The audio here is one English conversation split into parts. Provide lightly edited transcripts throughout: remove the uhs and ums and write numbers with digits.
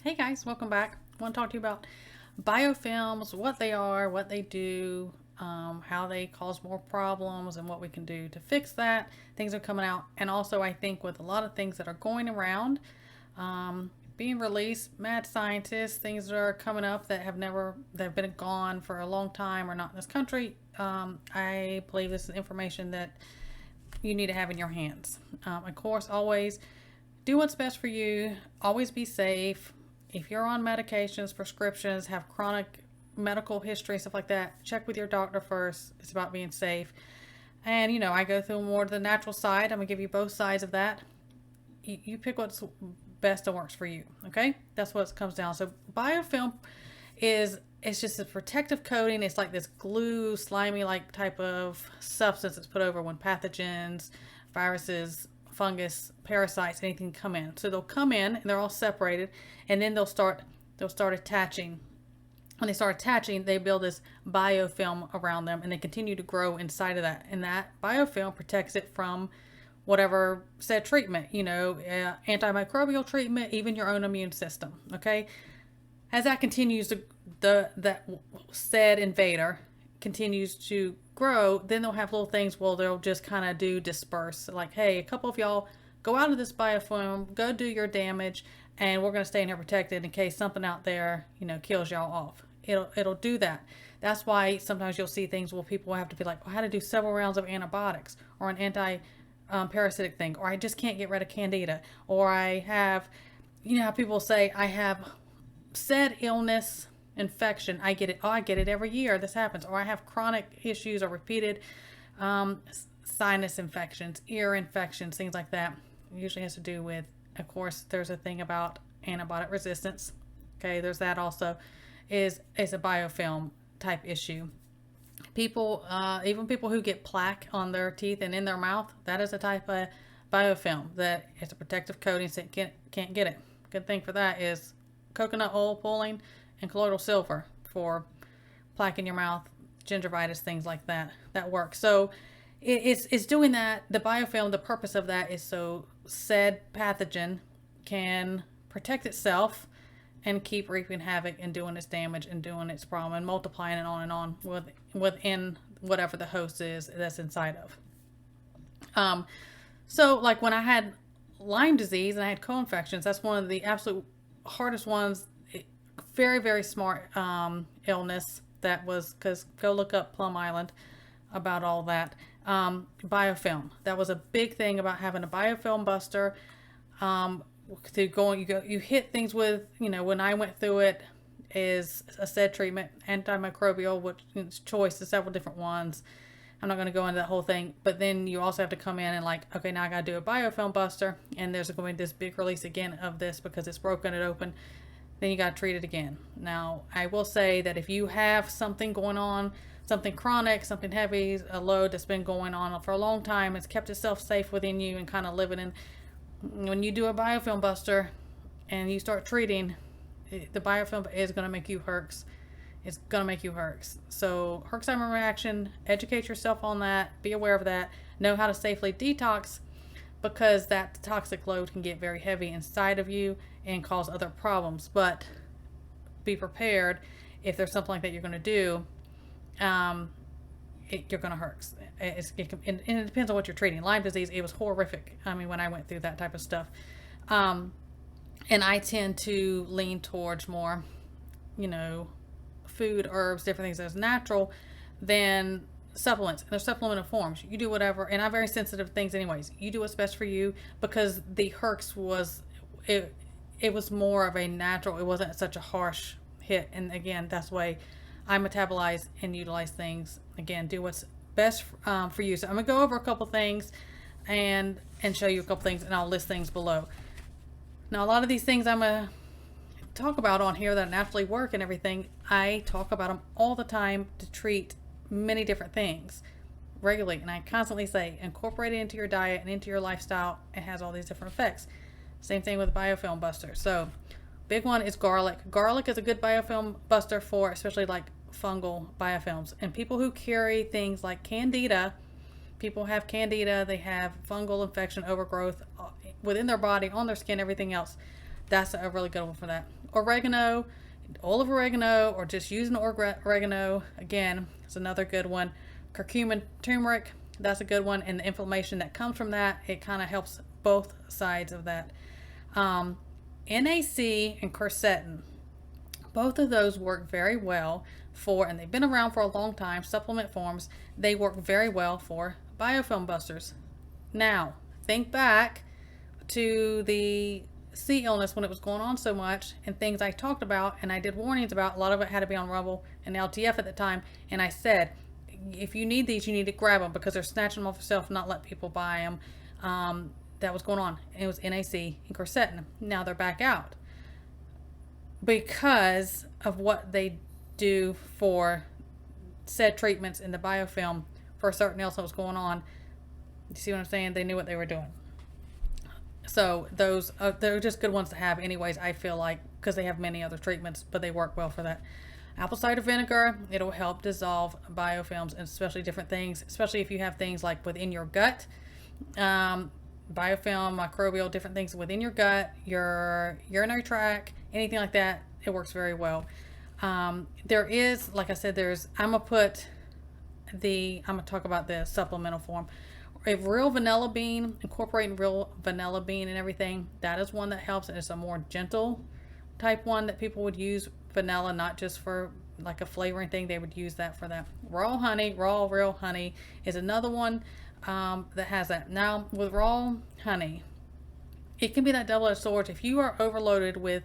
Hey guys, welcome back. I want to talk to you about biofilms, what they are, what they do, how they cause more problems, and what we can do to fix that. Things are coming out, and also I think with a lot of things that are going around, being released, mad scientists, things that are coming up that have been gone for a long time or not in this country. I believe this is information that you need to have in your hands. Of course, always do what's best for you. Always be safe. If you're on medications, prescriptions, have chronic medical history, stuff like that, check with your doctor first. It's about being safe. And, I go through more to the natural side. I'm going to give you both sides of that. You pick what's best and works for you, okay? That's what it comes down. So biofilm it's just a protective coating. It's like this glue, slimy like type of substance that's put over when pathogens, viruses, fungus, parasites, anything come in. So they'll come in and they're all separated, and then they'll start attaching. When they start attaching, they build this biofilm around them, and they continue to grow inside of that. And that biofilm protects it from whatever said treatment, antimicrobial treatment, even your own immune system. Okay, as that continues, that said invader continues to grow, then they'll have little things where they'll just kind of disperse, like, hey, a couple of y'all go out of this biofilm, go do your damage, and we're going to stay in here protected in case something out there kills y'all off. It'll do that. That's why sometimes you'll see things where people will have to be like, I had to do several rounds of antibiotics or an parasitic thing, or I just can't get rid of candida, or I have, how people say, I have said illness, infection, I get it every year, this happens, or I have chronic issues or repeated sinus infections, ear infections, things like that. It usually has to do with, of course, there's a thing about antibiotic resistance. Okay, there's that also, is a biofilm type issue. People, even people who get plaque on their teeth and in their mouth, that is a type of biofilm that is a protective coating, so it can't get it. Good thing for that is coconut oil pulling and colloidal silver for plaque in your mouth, gingivitis, things like that. That works. So it's doing that. The biofilm, the purpose of that is so said pathogen can protect itself and keep wreaking havoc and doing its damage and doing its problem and multiplying it and on within whatever the host is that's inside of. So like when I had Lyme disease and I had co-infections, that's one of the absolute hardest ones. Very, very smart illness that was, because go look up Plum Island about all that. Biofilm, that was a big thing about having a biofilm buster. You hit things with, when I went through it, is a said treatment, antimicrobial, which is choice of several different ones. I'm not going to go into that whole thing, but then you also have to come in and like, okay, now I got to do a biofilm buster, and there's going to be this big release again of this because it's broken it open. Then you got to treat it again. Now, I will say that if you have something going on, something chronic, something heavy, a load that's been going on for a long time, it's kept itself safe within you and kind of living in, when you do a biofilm buster and you start treating, the biofilm is going to make you herx. It's going to make you herx. So Herxheimer reaction, educate yourself on that, be aware of that, know how to safely detox, because that toxic load can get very heavy inside of you and cause other problems. But be prepared if there's something like that you're going to do. You're going to hurt. And it depends on what you're treating. Lyme disease, it was horrific. I mean, when I went through that type of stuff. And I tend to lean towards more, food, herbs, different things that's natural than supplements. They're supplemental forms. You do whatever, and I'm very sensitive to things anyways. You do what's best for you, because the herx was, it was more of a natural, it wasn't such a harsh hit. And again, that's why I metabolize and utilize things. Again, do what's best for you. So I'm gonna go over a couple things and show you a couple things, and I'll list things below. Now, a lot of these things I'm gonna talk about on here that naturally work and everything, I talk about them all the time to treat many different things regularly, and I constantly say incorporate it into your diet and into your lifestyle. It has all these different effects. Same thing with biofilm buster. So big one is garlic. Garlic is a good biofilm buster for especially like fungal biofilms, and people who carry things like candida. People have candida, they have fungal infection, overgrowth within their body, on their skin, everything else. That's a really good one for that. Oregano, oil of oregano, or just using oregano, again, is another good one. Curcumin, turmeric, that's a good one. And the inflammation that comes from that, it kind of helps both sides of that. NAC and quercetin, both of those work very well for, and they've been around for a long time, supplement forms. They work very well for biofilm busters. Now, think back to the sea illness when it was going on so much, and things I talked about and I did warnings about. A lot of it had to be on Rumble and LTF at the time, and I said, if you need these, you need to grab them because they're snatching them off yourself, not let people buy them. That was going on. It was NAC and quercetin. Now they're back out because of what they do for said treatments in the biofilm for a certain illness that was going on. You see what I'm saying? They knew what they were doing. So those they're just good ones to have anyways, I feel like, because they have many other treatments, but they work well for that. Apple cider vinegar, it'll help dissolve biofilms, and especially different things, especially if you have things like within your gut. Biofilm, microbial, different things within your gut, your urinary tract, anything like that, it works very well. There is, like I said, I'm gonna talk about the supplemental form. A real vanilla bean, incorporating real vanilla bean and everything, that is one that helps, and it's a more gentle type one that people would use vanilla, not just for like a flavoring thing. They would use that for that. Raw honey, real honey is another one that has that. Now with raw honey, it can be that double-edged sword. If you are overloaded with,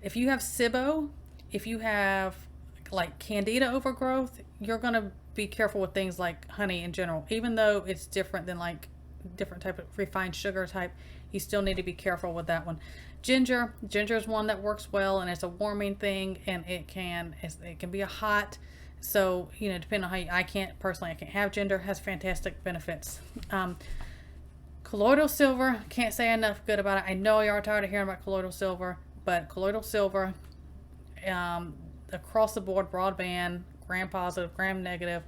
if you have SIBO, if you have like candida overgrowth, you're going to be careful with things like honey in general. Even though it's different than like different type of refined sugar type, you still need to be careful with that one. Ginger is one that works well, and it's a warming thing, and it can be a hot. So, you know, depending on how I can't have ginger. Has fantastic benefits. Colloidal silver, can't say enough good about it. I know you are tired of hearing about colloidal silver, but colloidal silver, across the board, broadband, gram positive, gram negative,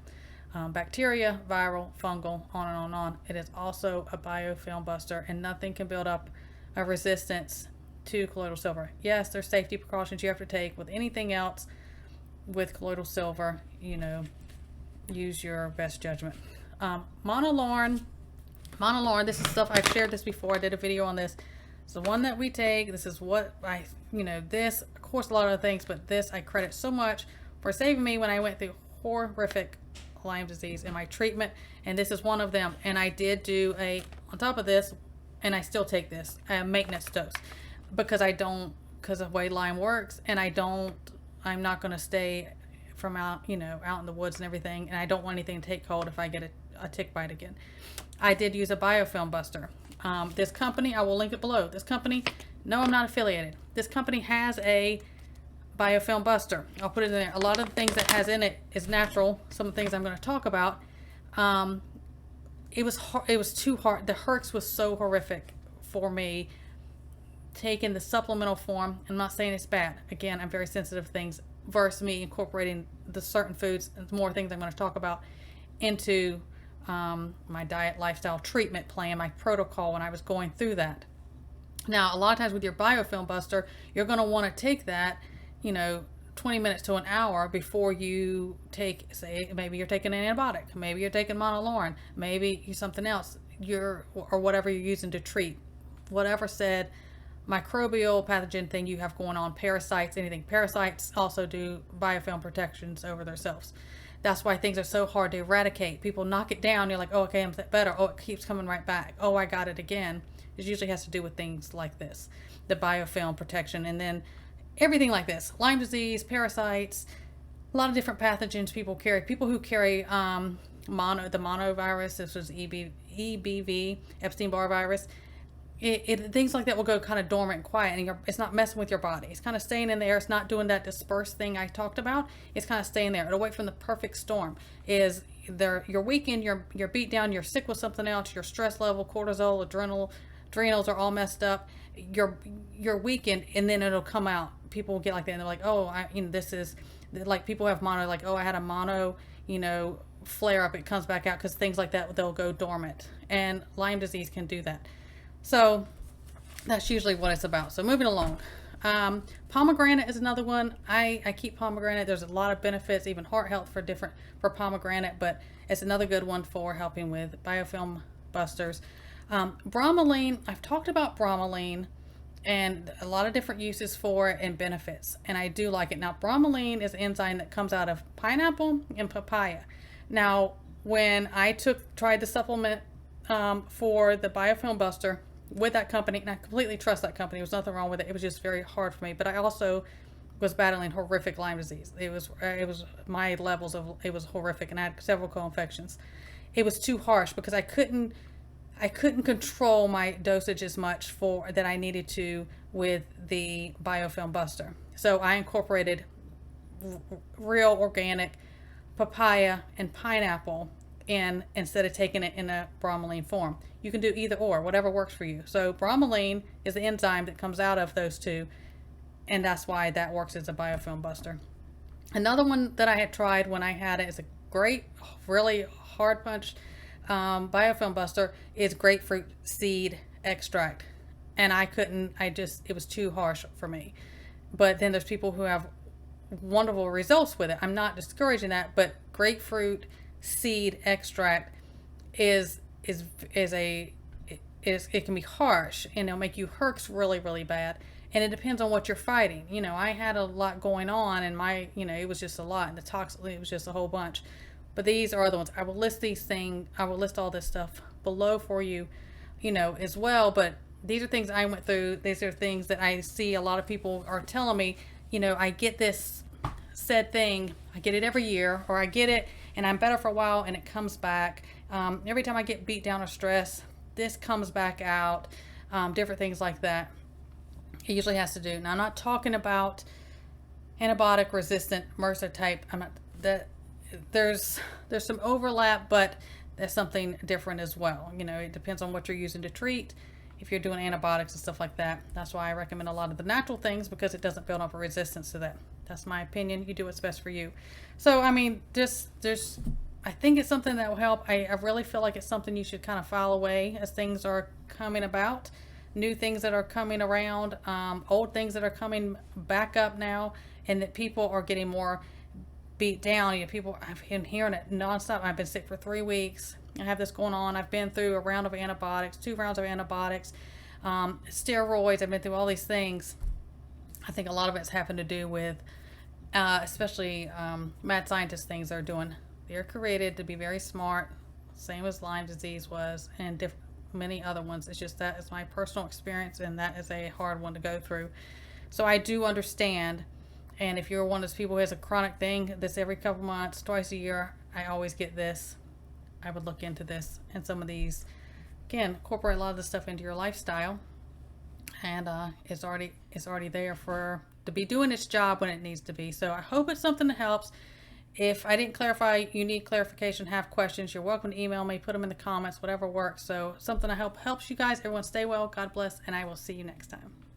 bacteria, viral, fungal, on and on and on. It is also a biofilm buster, and nothing can build up a resistance to colloidal silver. Yes, there's safety precautions you have to take with anything else. With colloidal silver, you know, use your best judgment. Monolaurin, this is stuff I've shared this before. I did a video on this. It's the one that we take. This is what this, of course, a lot of other things, but this I credit so much for saving me when I went through horrific Lyme disease in my treatment, and this is one of them. And I did do on top of this, and I still take this maintenance dose because of the way Lyme works, and I'm not going to stay from out in the woods and everything, and I don't want anything to take hold if I get a tick bite again. I did use a biofilm buster. This company, I will link it below. This company, no, I'm not affiliated. This company has a biofilm buster. I'll put it in there. A lot of the things that has in it is natural. Some of the things I'm going to talk about. It was too hard. The Herx was so horrific for me taking the supplemental form. I'm not saying it's bad. Again, I'm very sensitive to things versus me incorporating the certain foods and more things I'm going to talk about into my diet, lifestyle, treatment plan, my protocol when I was going through that. Now, a lot of times with your biofilm buster, you're going to want to take that, 20 minutes to an hour before you take, say, maybe you're taking an antibiotic, maybe you're taking monolaurin, maybe something else, or whatever you're using to treat, whatever said microbial pathogen thing you have going on, parasites, anything. Parasites also do biofilm protections over themselves. That's why things are so hard to eradicate. People knock it down, you're like, oh, okay, I'm better. Oh, it keeps coming right back. Oh, I got it again. It usually has to do with things like this, the biofilm protection, and then everything like this. Lyme disease, parasites, a lot of different pathogens people carry. People who carry the monovirus, this was EBV, Epstein-Barr virus, things like that will go kind of dormant and quiet, and it's not messing with your body. It's kind of staying in there. It's not doing that dispersed thing I talked about. It's kind of staying there. It'll wait from the perfect storm. You're weakened, you're beat down, you're sick with something else, your stress level, cortisol, adrenals are all messed up. You're weakened, and then it'll come out. People will get like that, and they're like, oh, this is like, people have mono, like, oh, I had a mono, flare up. It comes back out because things like that, they'll go dormant, and Lyme disease can do that. So that's usually what it's about. So moving along, Pomegranate is another one. I keep pomegranate. There's a lot of benefits, even heart health for pomegranate, but it's another good one for helping with biofilm busters. Bromelain, I've talked about bromelain and a lot of different uses for it and benefits, and I do like it. Now, bromelain is an enzyme that comes out of pineapple and papaya. Now, when I tried the supplement for the biofilm buster with that company, and I completely trust that company. There was nothing wrong with it. It was just very hard for me. But I also was battling horrific Lyme disease. It was my levels of it was horrific, and I had several co-infections. It was too harsh because I couldn't control my dosage as much for that I needed to with the biofilm buster. So I incorporated real organic papaya and pineapple instead of taking it in a bromelain form. You can do either or, whatever works for you. So bromelain is the enzyme that comes out of those two, and that's why that works as a biofilm buster. Another one that I had tried when I had it is a great, really hard punch biofilm buster is grapefruit seed extract. And it was too harsh for me. But then there's people who have wonderful results with it. I'm not discouraging that, but grapefruit seed extract it can be harsh and it'll make you herx really, really bad. And it depends on what you're fighting. I had a lot going on, and it was just a lot, and the toxin, it was just a whole bunch. But these are other ones. I will list all this stuff below for you, as well. But these are things I went through. These are things that I see a lot of people are telling me, I get this said thing, I get it every year, or I get it and I'm better for a while and it comes back. Every time I get beat down or stressed, this comes back out. Different things like that. It usually has to do. Now, I'm not talking about antibiotic resistant MRSA type. There's some overlap, but there's something different as well. It depends on what you're using to treat. If you're doing antibiotics and stuff like that, that's why I recommend a lot of the natural things, because it doesn't build up a resistance to that. That's my opinion. You do what's best for you. So, I think it's something that will help. I really feel like it's something you should kind of file away as things are coming about. New things that are coming around, old things that are coming back up now, and that people are getting more beat down. I've been hearing it nonstop. I've been sick for 3 weeks. I have this going on. I've been through a round of antibiotics, 2 rounds of antibiotics, steroids. I've been through all these things. I think a lot of it's having to do with, especially mad scientist things they're doing. They're created to be very smart, same as Lyme disease was, and many other ones. It's just that is my personal experience, and that is a hard one to go through. So I do understand. And if you're one of those people who has a chronic thing, this every couple months, twice a year, I always get this, I would look into this. And some of these, again, incorporate a lot of this stuff into your lifestyle. And it's already there to be doing its job when it needs to be. So I hope it's something that helps. If I didn't clarify, you need clarification, have questions, you're welcome to email me, put them in the comments, whatever works. So something I hope helps you guys. Everyone stay well, God bless, and I will see you next time.